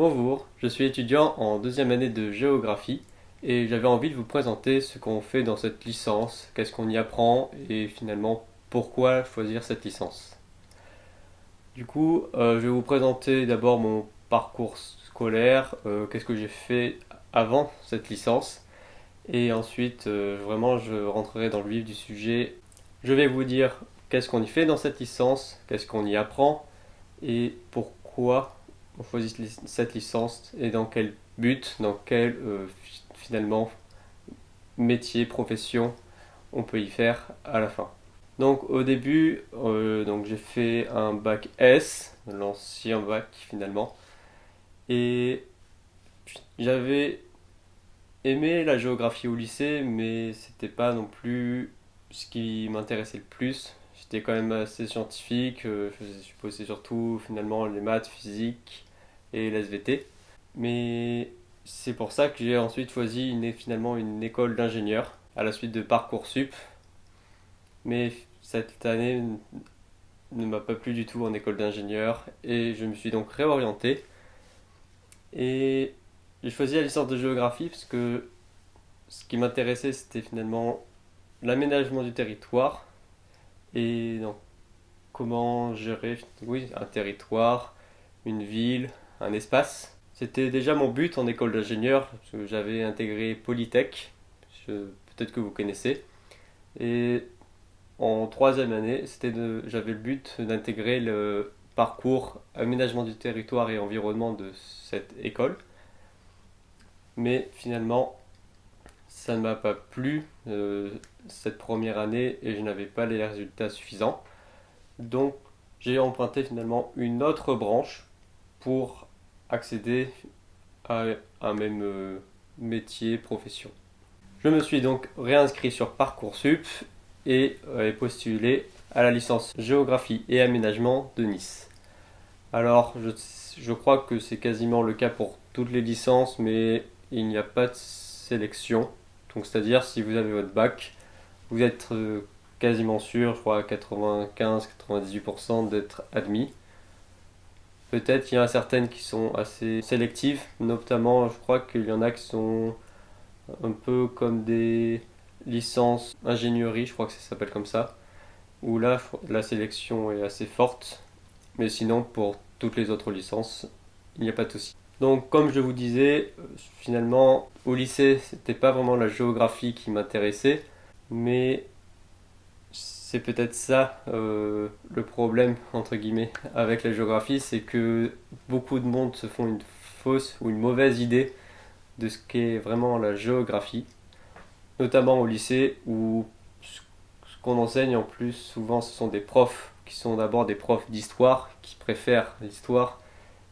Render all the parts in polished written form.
Bonjour, je suis étudiant en deuxième année de géographie et j'avais envie de vous présenter ce qu'on fait dans cette licence, qu'est-ce qu'on y apprend et finalement pourquoi choisir cette licence. Je vais vous présenter d'abord mon parcours scolaire, qu'est-ce que j'ai fait avant cette licence et ensuite vraiment je rentrerai dans le vif du sujet. Je vais vous dire qu'est-ce qu'on y fait dans cette licence, qu'est-ce qu'on y apprend et pourquoi on choisit cette licence et dans quel but, dans quel finalement métier, profession on peut y faire à la fin. Donc au début, j'ai fait un bac S, l'ancien bac finalement, et j'avais aimé la géographie au lycée, mais c'était pas non plus ce qui m'intéressait le plus. J'étais quand même assez scientifique, je posais surtout finalement les maths, physique et l'SVT. Mais c'est pour ça que j'ai ensuite choisi finalement une école d'ingénieur à la suite de Parcoursup. Mais cette année ne m'a pas plu du tout en école d'ingénieur et je me suis donc réorienté. Et j'ai choisi la licence de géographie parce que ce qui m'intéressait c'était finalement l'aménagement du territoire et donc comment gérer un territoire, une ville, un espace. C'était déjà mon but en école d'ingénieur, parce que j'avais intégré Polytech, peut-être que vous connaissez. Et en troisième année, j'avais le but d'intégrer le parcours aménagement du territoire et environnement de cette école. Mais finalement, ça ne m'a pas plu cette première année et je n'avais pas les résultats suffisants. Donc j'ai emprunté finalement une autre branche pour accéder à un même métier, profession. Je me suis donc réinscrit sur Parcoursup et postulé à la licence Géographie et Aménagement de Nice. Alors je crois que c'est quasiment le cas pour toutes les licences, mais il n'y a pas de sélection. Donc c'est-à-dire si vous avez votre bac, vous êtes quasiment sûr, je crois à 95-98% d'être admis. Peut-être il y en a certaines qui sont assez sélectives, notamment je crois qu'il y en a qui sont un peu comme des licences ingénierie, je crois que ça s'appelle comme ça, où là la sélection est assez forte, mais sinon pour toutes les autres licences, il n'y a pas de souci. Donc comme je vous disais, finalement au lycée c'était pas vraiment la géographie qui m'intéressait, mais c'est peut-être ça le problème entre guillemets avec la géographie, c'est que beaucoup de monde se font une fausse ou une mauvaise idée de ce qu'est vraiment la géographie, notamment au lycée où ce qu'on enseigne en plus souvent ce sont des profs qui sont d'abord des profs d'histoire qui préfèrent l'histoire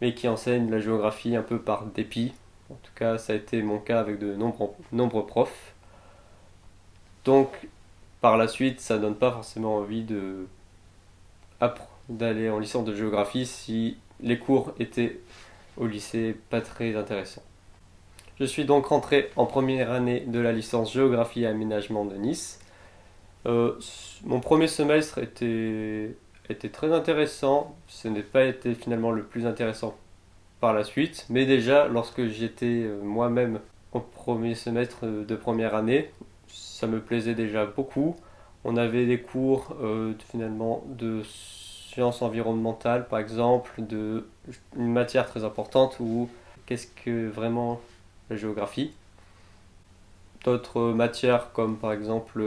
mais qui enseignent la géographie un peu par dépit. En tout cas ça a été mon cas avec de nombreux profs. Donc par la suite ça donne pas forcément envie d'aller en licence de géographie si les cours étaient au lycée pas très intéressants. Je suis donc rentré en première année de la licence Géographie et Aménagement de Nice. Mon premier semestre était très intéressant. Ce n'est pas été finalement le plus intéressant par la suite, mais déjà lorsque j'étais moi-même au premier semestre de première année, ça me plaisait déjà beaucoup. On avait des cours finalement de sciences environnementales par exemple, une matière très importante où qu'est-ce que vraiment la géographie. D'autres matières comme par exemple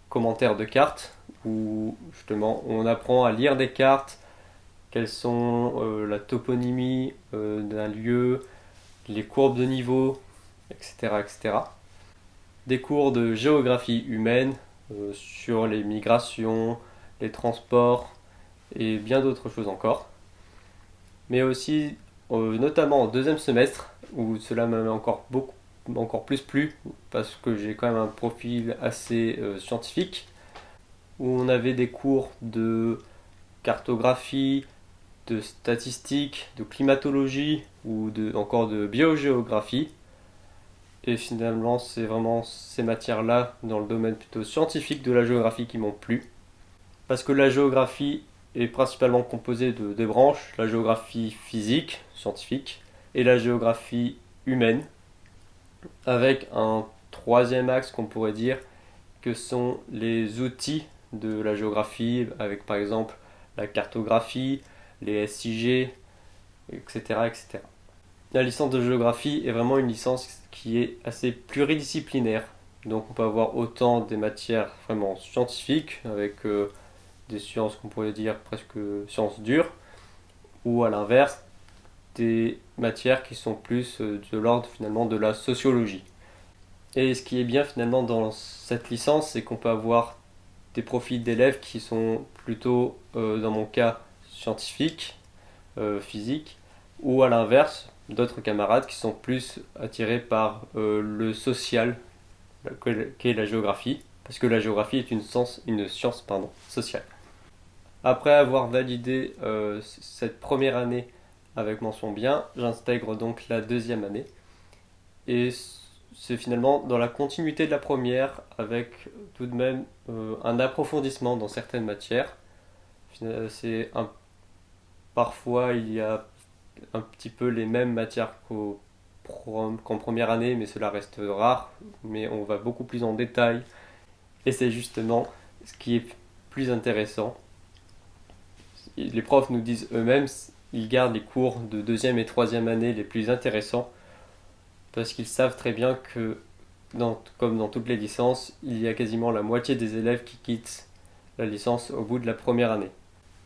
commentaires de cartes où justement on apprend à lire des cartes, quelles sont la toponymie d'un lieu, les courbes de niveau, etc., etc. Des cours de géographie humaine sur les migrations, les transports et bien d'autres choses encore. Mais aussi, notamment au deuxième semestre, où cela m'a encore plus plu, parce que j'ai quand même un profil assez scientifique, où on avait des cours de cartographie, de statistique, de climatologie ou encore de biogéographie. Et finalement, c'est vraiment ces matières-là, dans le domaine plutôt scientifique de la géographie, qui m'ont plu. Parce que la géographie est principalement composée de deux branches, la géographie physique, scientifique, et la géographie humaine, avec un troisième axe qu'on pourrait dire que sont les outils de la géographie, avec par exemple la cartographie, les SIG, etc., etc. La licence de géographie est vraiment une licence qui est assez pluridisciplinaire. Donc on peut avoir autant des matières vraiment scientifiques, avec des sciences qu'on pourrait dire presque sciences dures, ou à l'inverse, des matières qui sont plus de l'ordre finalement de la sociologie. Et ce qui est bien finalement dans cette licence, c'est qu'on peut avoir des profils d'élèves qui sont plutôt, dans mon cas, scientifiques, physiques, ou à l'inverse, d'autres camarades qui sont plus attirés par le social, qu'est la géographie, parce que la géographie est une science sociale. Après avoir validé cette première année avec mention bien, j'intègre donc la deuxième année. Et c'est finalement dans la continuité de la première, avec tout de même un approfondissement dans certaines matières. Parfois, il y a un petit peu les mêmes matières qu'en première année, mais cela reste rare. Mais on va beaucoup plus en détail. Et c'est justement ce qui est plus intéressant. Les profs nous disent eux-mêmes, ils gardent les cours de deuxième et troisième année les plus intéressants, parce qu'ils savent très bien que, comme dans toutes les licences, il y a quasiment la moitié des élèves qui quittent la licence au bout de la première année.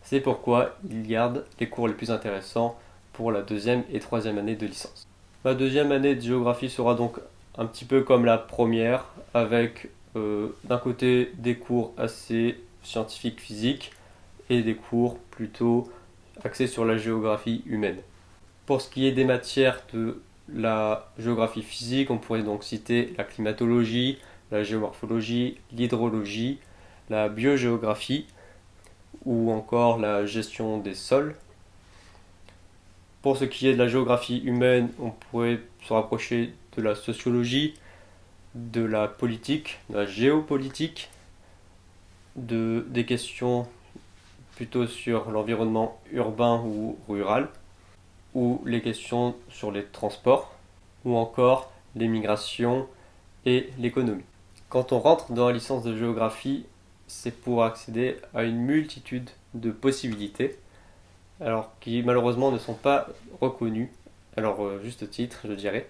C'est pourquoi ils gardent les cours les plus intéressants pour la deuxième et troisième année de licence. Ma deuxième année de géographie sera donc un petit peu comme la première, avec d'un côté des cours assez scientifiques physiques et des cours plutôt axés sur la géographie humaine. Pour ce qui est des matières de la géographie physique, on pourrait donc citer la climatologie, la géomorphologie, l'hydrologie, la biogéographie ou encore la gestion des sols. Pour ce qui est de la géographie humaine, on pourrait se rapprocher de la sociologie, de la politique, de la géopolitique, des questions plutôt sur l'environnement urbain ou rural, ou les questions sur les transports, ou encore les migrations et l'économie. Quand on rentre dans la licence de géographie, c'est pour accéder à une multitude de possibilités, alors qui malheureusement ne sont pas reconnues, alors juste titre je dirais,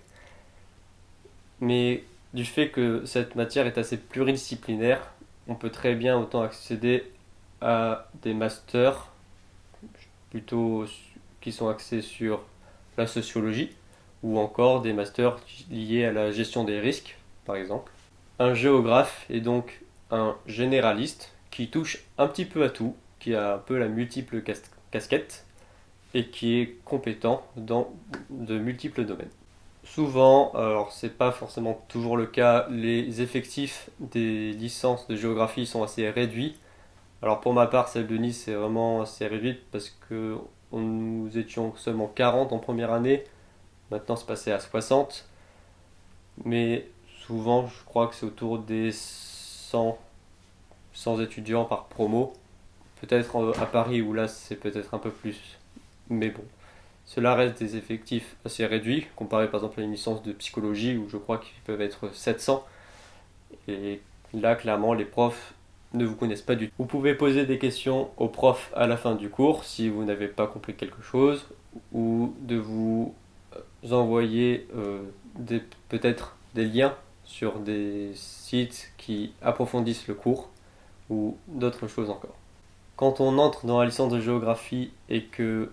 mais du fait que cette matière est assez pluridisciplinaire, on peut très bien autant accéder à des masters plutôt qui sont axés sur la sociologie, ou encore des masters liés à la gestion des risques, par exemple. Un géographe est donc un généraliste qui touche un petit peu à tout, qui a un peu la multiple casquette et qui est compétent dans de multiples domaines. Souvent, alors c'est pas forcément toujours le cas, les effectifs des licences de géographie sont assez réduits. Alors pour ma part, celle de Nice est vraiment assez réduite parce que nous étions seulement 40 en première année, maintenant c'est passé à 60, mais souvent je crois que c'est autour des 100 étudiants par promo, peut-être à Paris où là c'est peut-être un peu plus, mais bon. Cela reste des effectifs assez réduits, comparé par exemple à une licence de psychologie où je crois qu'ils peuvent être 700. Et là, clairement, les profs ne vous connaissent pas du tout. Vous pouvez poser des questions aux profs à la fin du cours si vous n'avez pas compris quelque chose, ou de vous envoyer peut-être des liens sur des sites qui approfondissent le cours, ou d'autres choses encore. Quand on entre dans la licence de géographie et que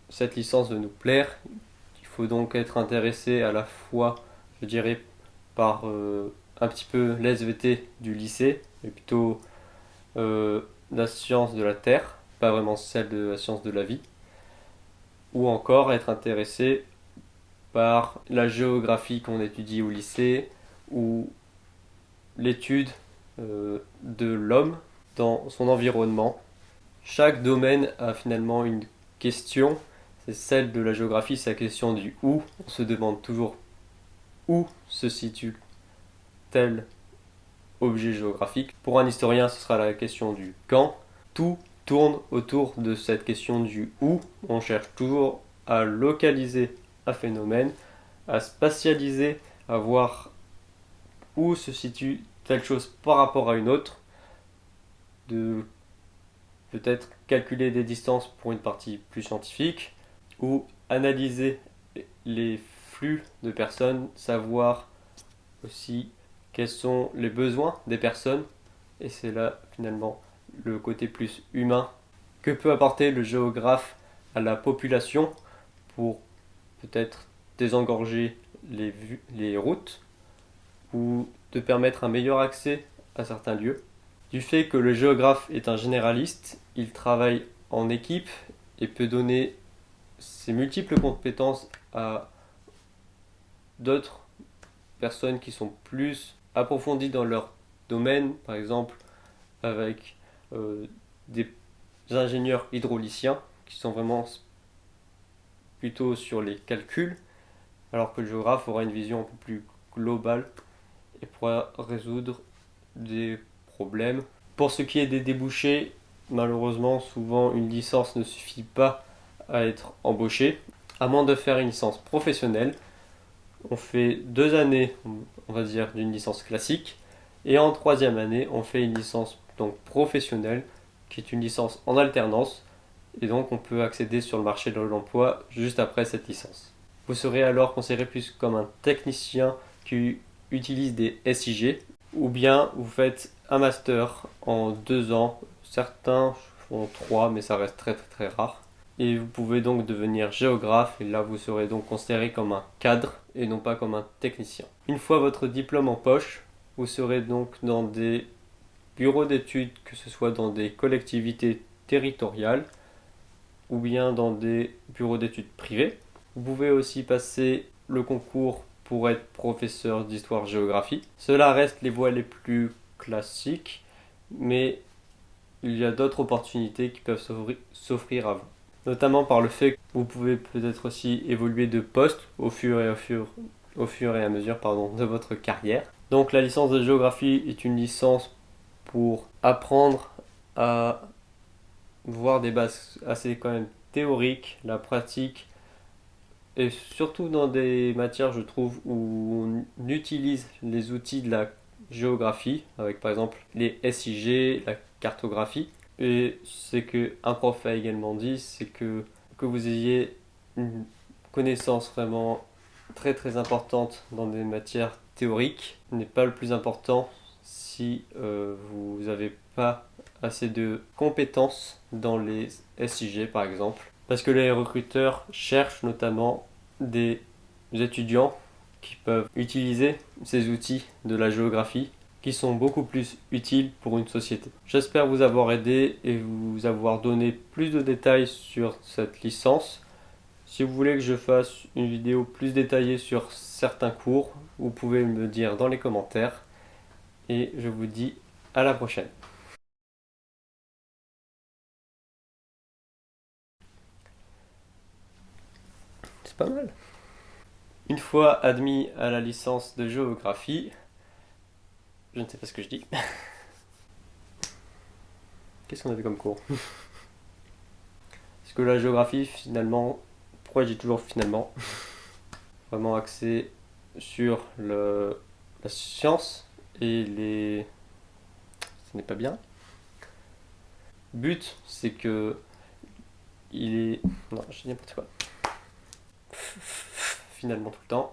cette licence veut nous plaire, il faut donc être intéressé à la fois, je dirais, par un petit peu l'SVT du lycée, mais plutôt la science de la Terre, pas vraiment celle de la science de la vie, ou encore être intéressé par la géographie qu'on étudie au lycée, ou l'étude de l'homme dans son environnement. Chaque domaine a finalement une question. C'est celle de la géographie, c'est la question du où. On se demande toujours où se situe tel objet géographique. Pour un historien, ce sera la question du quand. Tout tourne autour de cette question du où. On cherche toujours à localiser un phénomène, à spatialiser, à voir où se situe telle chose par rapport à une autre, de peut-être calculer des distances pour une partie plus scientifique, ou analyser les flux de personnes, savoir aussi quels sont les besoins des personnes, et c'est là finalement le côté plus humain que peut apporter le géographe à la population pour peut-être désengorger les routes ou de permettre un meilleur accès à certains lieux. Du fait que le géographe est un généraliste, il travaille en équipe et peut donner ses multiples compétences à d'autres personnes qui sont plus approfondies dans leur domaine, par exemple avec des ingénieurs hydrauliciens qui sont vraiment plutôt sur les calculs, alors que le géographe aura une vision un peu plus globale et pourra résoudre des problèmes. Pour ce qui est des débouchés, malheureusement, souvent une licence ne suffit pas à être embauché. À moins de faire une licence professionnelle, on fait 2 années, on va dire, d'une licence classique, et en troisième année, on fait une licence donc professionnelle, qui est une licence en alternance, et donc on peut accéder sur le marché de l'emploi juste après cette licence. Vous serez alors considéré plus comme un technicien qui utilise des SIG, ou bien vous faites un master en 2 ans, certains font 3, mais ça reste très très très rare. Et vous pouvez donc devenir géographe, et là vous serez donc considéré comme un cadre et non pas comme un technicien. Une fois votre diplôme en poche, vous serez donc dans des bureaux d'études, que ce soit dans des collectivités territoriales ou bien dans des bureaux d'études privés. Vous pouvez aussi passer le concours pour être professeur d'histoire-géographie. Cela reste les voies les plus classiques, mais il y a d'autres opportunités qui peuvent s'offrir à vous. Notamment par le fait que vous pouvez peut-être aussi évoluer de poste au fur et à mesure de votre carrière. Donc la licence de géographie est une licence pour apprendre à voir des bases assez quand même théoriques, la pratique, et surtout dans des matières, je trouve, où on utilise les outils de la géographie, avec par exemple les SIG, la cartographie. Et c'est que un prof a également dit, c'est que vous ayez une connaissance vraiment très très importante dans des matières théoriques n'est pas le plus important si vous n'avez pas assez de compétences dans les SIG par exemple. Parce que les recruteurs cherchent notamment des étudiants qui peuvent utiliser ces outils de la géographie qui sont beaucoup plus utiles pour une société. J'espère vous avoir aidé et vous avoir donné plus de détails sur cette licence. Si vous voulez que je fasse une vidéo plus détaillée sur certains cours, vous pouvez me le dire dans les commentaires. Et je vous dis à la prochaine. C'est pas mal. Une fois admis à la licence de géographie, je ne sais pas ce que je dis. Qu'est-ce qu'on avait comme cours? Parce que la géographie, finalement, pourquoi j'ai toujours finalement vraiment axé sur la science et les... Ce n'est pas bien. But, c'est que il est... Non, je dis n'importe quoi. Finalement tout le temps.